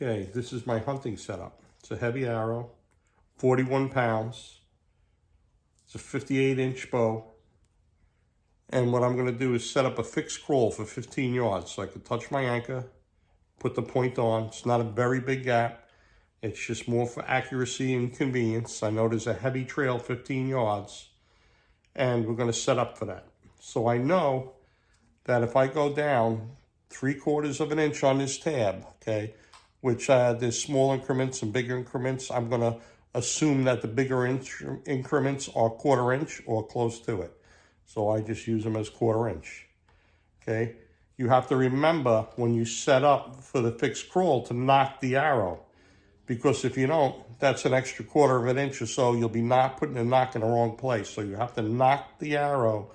Okay, this is my hunting setup. It's a heavy arrow, 41 pounds. It's a 58-inch bow. And what I'm gonna do is set up a fixed crawl for 15 yards so I can touch my anchor, put the point on. It's not a very big gap. It's just more for accuracy and convenience. I know there's a heavy trail 15 yards, and we're gonna set up for that. So I know that if I go down 3/4 of an inch on this tab, okay, which there's small increments and bigger increments, I'm gonna assume that the bigger increments are 1/4 inch or close to it. So I just use them as 1/4 inch, okay? You have to remember when you set up for the fixed crawl to knock the arrow, because if you don't, that's an extra 1/4 of an inch or so. You'll be not putting the knock in the wrong place. So you have to knock the arrow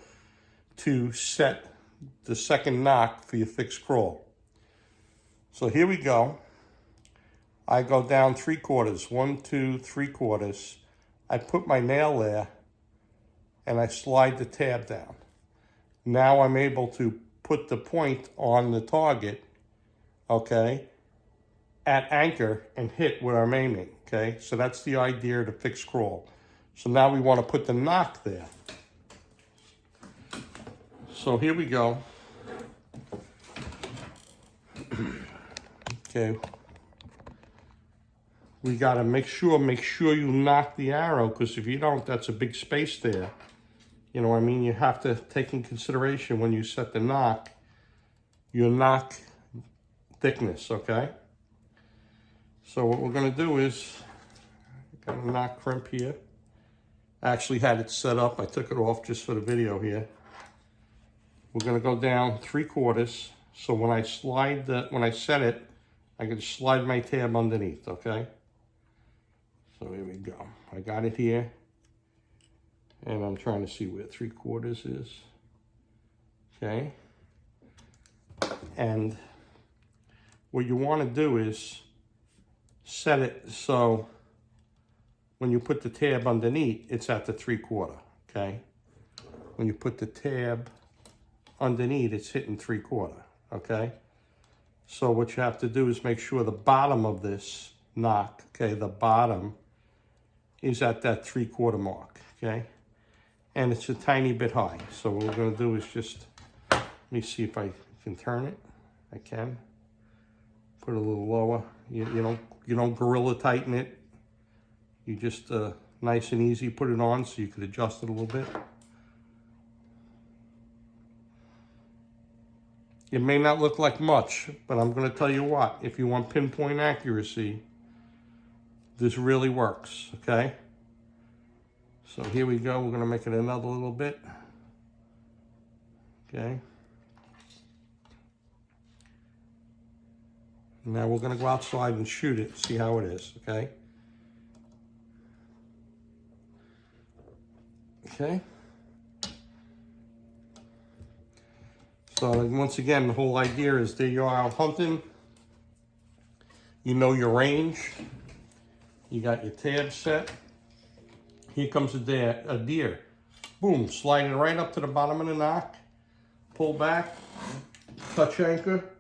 to set the second knock for your fixed crawl. So here we go. I go down 3/4, 1, 2, 3/4. I put my nail there and I slide the tab down. Now I'm able to put the point on the target, okay, at anchor and hit where I'm aiming, okay? So that's the idea of the fixed crawl. So now we want to put the knock there. So here we go. Okay. We got to make sure you knock the arrow, because if you don't, that's a big space there. You know what I mean? You have to take in consideration when you set the knock, your knock thickness, okay? So what we're going to do is, got a knock crimp here. I actually had it set up. I took it off just for the video here. We're going to go down 3/4. So when I set it, I can slide my tab underneath, okay? So here we go. I got it here. And I'm trying to see where 3/4 is. Okay. And what you want to do is set it so when you put the tab underneath, it's at the 3/4, okay? When you put the tab underneath, it's hitting 3/4, okay? So what you have to do is make sure the bottom of this knock, okay, the bottom is at that 3/4 mark, okay? And it's a tiny bit high. So what we're gonna do is just, let me see if I can turn it. I can. Put it a little lower. You don't gorilla tighten it. You just nice and easy put it on so you could adjust it a little bit. It may not look like much, but I'm gonna tell you what, if you want pinpoint accuracy, this really works, okay? So here we go, we're gonna make it another little bit, okay? Now we're gonna go outside and shoot it, see how it is, okay? Okay. So once again, the whole idea is there you are out hunting, you know your range, you got your tab set. Here comes a deer. Boom, slide it right up to the bottom of the knock, pull back, touch anchor,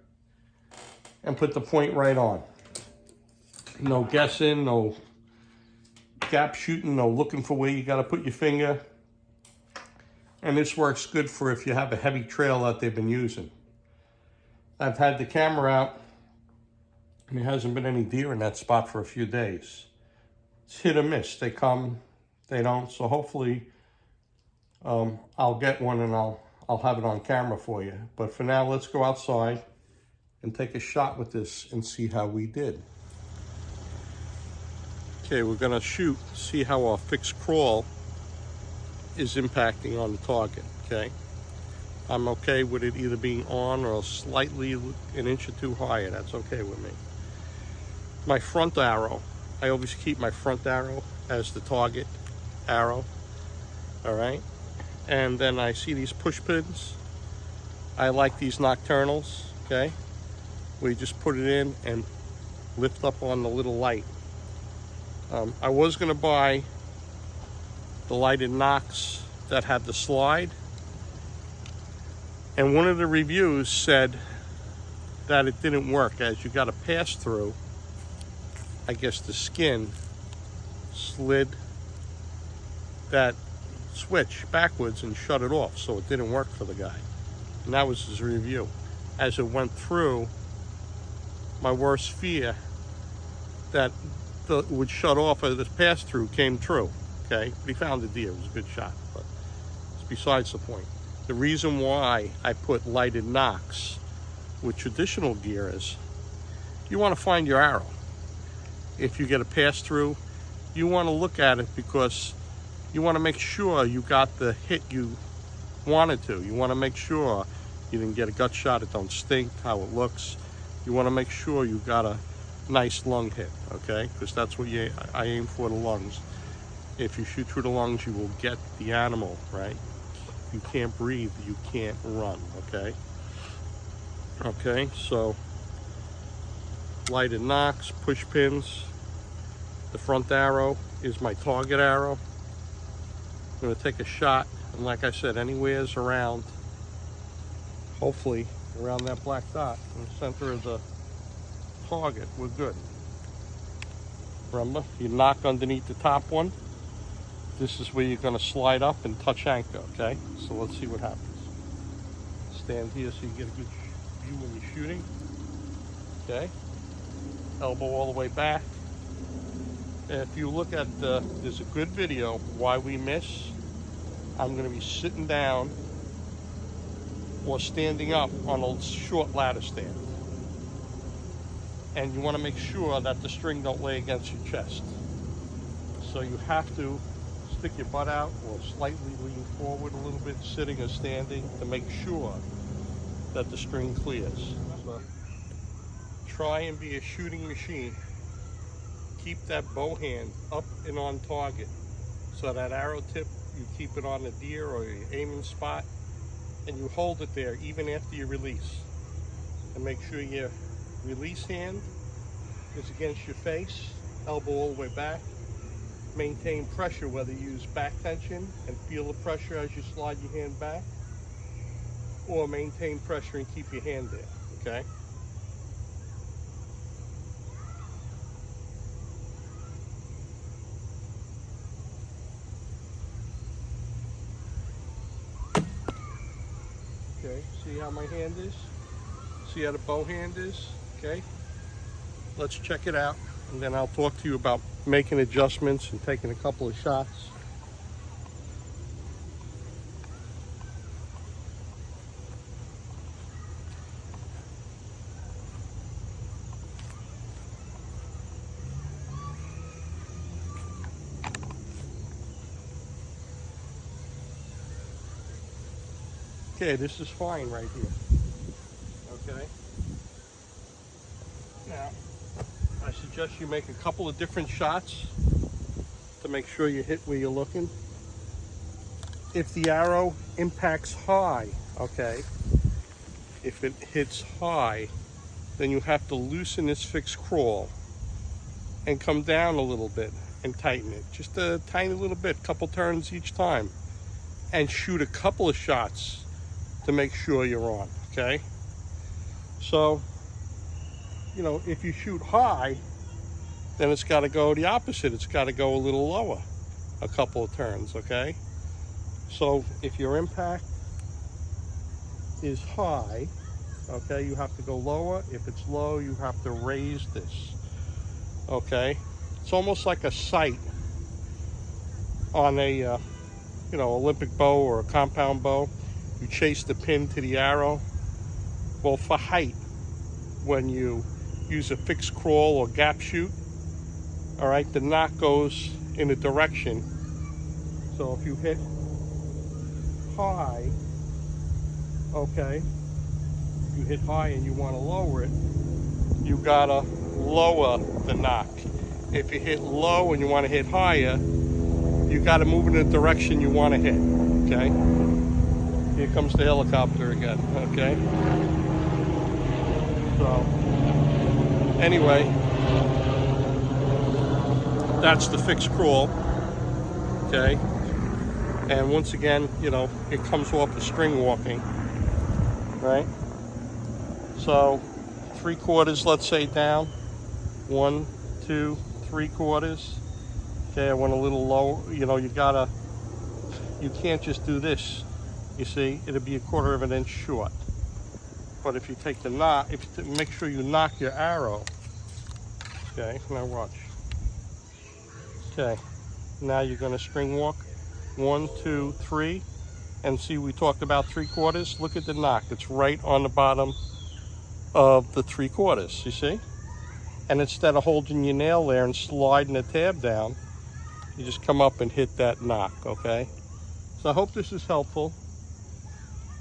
and put the point right on. No guessing, no gap shooting, no looking for where you gotta put your finger. And this works good for if you have a heavy trail that they've been using. I've had the camera out and there hasn't been any deer in that spot for a few days. It's hit or miss. They come, they don't. So hopefully I'll get one and I'll have it on camera for you. But for now, let's go outside and take a shot with this and see how we did. Okay, we're gonna shoot, see how our fixed crawl is impacting on the target, okay? I'm okay with it either being on or slightly an inch or two higher. That's okay with me. My front arrow, I always keep my front arrow as the target arrow, all right? And then I see these push pins. I like these nocturnals, okay? Where you just put it in and lift up on the little light. I was gonna buy the lighted nocks that had the slide, and one of the reviews said that it didn't work, as you got a pass through I guess the skin slid that switch backwards and shut it off, so it didn't work for the guy. And that was his review. As it went through, my worst fear that it would shut off as it passed through came true. Okay, but he found the deer. It was a good shot, but it's besides the point. The reason why I put lighted nocks with traditional gear is you want to find your arrow. If you get a pass through, you want to look at it because you want to make sure you got the hit you wanted to. You want to make sure you didn't get a gut shot, it don't stink, how it looks. You want to make sure you got a nice lung hit, okay? Because that's what I aim for, the lungs. If you shoot through the lungs, you will get the animal, right? If you can't breathe, you can't run, okay? Okay, so lighted nocks, push pins. The front arrow is my target arrow. I'm going to take a shot, and like I said, anywhere's around, hopefully around that black dot in the center of the target, we're good. Remember, you knock underneath the top one. This is where you're going to slide up and touch anchor, okay? So let's see what happens. Stand here so you get a good view when you're shooting. Okay? Elbow all the way back. And if you look at there's a good video, Why We Miss. I'm going to be sitting down or standing up on a short ladder stand. And you want to make sure that the string don't lay against your chest. So you have to stick your butt out or slightly lean forward a little bit, sitting or standing, to make sure that the string clears. So try and be a shooting machine. Keep that bow hand up and on target. So that arrow tip, you keep it on the deer or your aiming spot, and you hold it there even after you release. And make sure your release hand is against your face, elbow all the way back. Maintain pressure, whether you use back tension and feel the pressure as you slide your hand back, or maintain pressure and keep your hand there, okay? Okay, see how my hand is? See how the bow hand is? Okay, let's check it out, and then I'll talk to you about making adjustments and taking a couple of shots. Okay, this is fine right here. Okay. Now, I suggest you make a couple of different shots to make sure you hit where you're looking. If the arrow impacts high, okay, if it hits high, then you have to loosen this fixed crawl and come down a little bit and tighten it. Just a tiny little bit, couple turns each time. And shoot a couple of shots to make sure you're on, okay? So, you know, if you shoot high, then it's got to go the opposite. It's got to go a little lower, a couple of turns, okay? So if your impact is high, okay, you have to go lower. If it's low, you have to raise this, okay? It's almost like a sight on a, you know, Olympic bow or a compound bow. You chase the pin to the arrow. Well, for height, when you use a fixed crawl or gap shoot, all right, the knock goes in a direction. So if you hit high, okay, you hit high and you want to lower it, you gotta lower the knock. If you hit low and you want to hit higher, you gotta move in the direction you want to hit, okay? Here comes the helicopter again, okay? So, anyway, that's the fixed crawl, okay? And once again, you know, it comes off the string walking, right? So, 3/4, let's say, down. 1, 2 3/4. Okay, I went a little low. You know, you can't just do this. You see, it'll be 1/4 of an inch short. But if you take the knot, make sure you knock your arrow. Okay, now watch. Okay, now you're going to string walk 1 2 3, and see, we talked about 3/4. Look at the knock. It's right on the bottom of the 3/4. You see? And instead of holding your nail there and sliding the tab down, you just come up and hit that knock. Okay. So I hope this is helpful.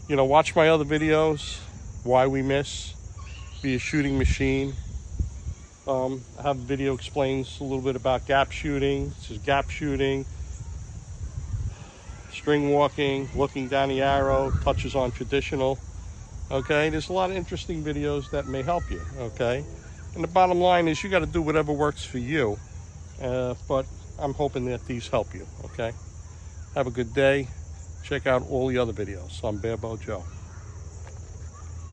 You know, watch my other videos. Why we miss. Be a shooting machine. I have a video explains a little bit about gap shooting. This is gap shooting, string walking, looking down the arrow, touches on traditional. Okay, there's a lot of interesting videos that may help you. Okay, and the bottom line is you got to do whatever works for you. But I'm hoping that these help you. Okay, have a good day. Check out all the other videos. I'm Bear Bow Joe.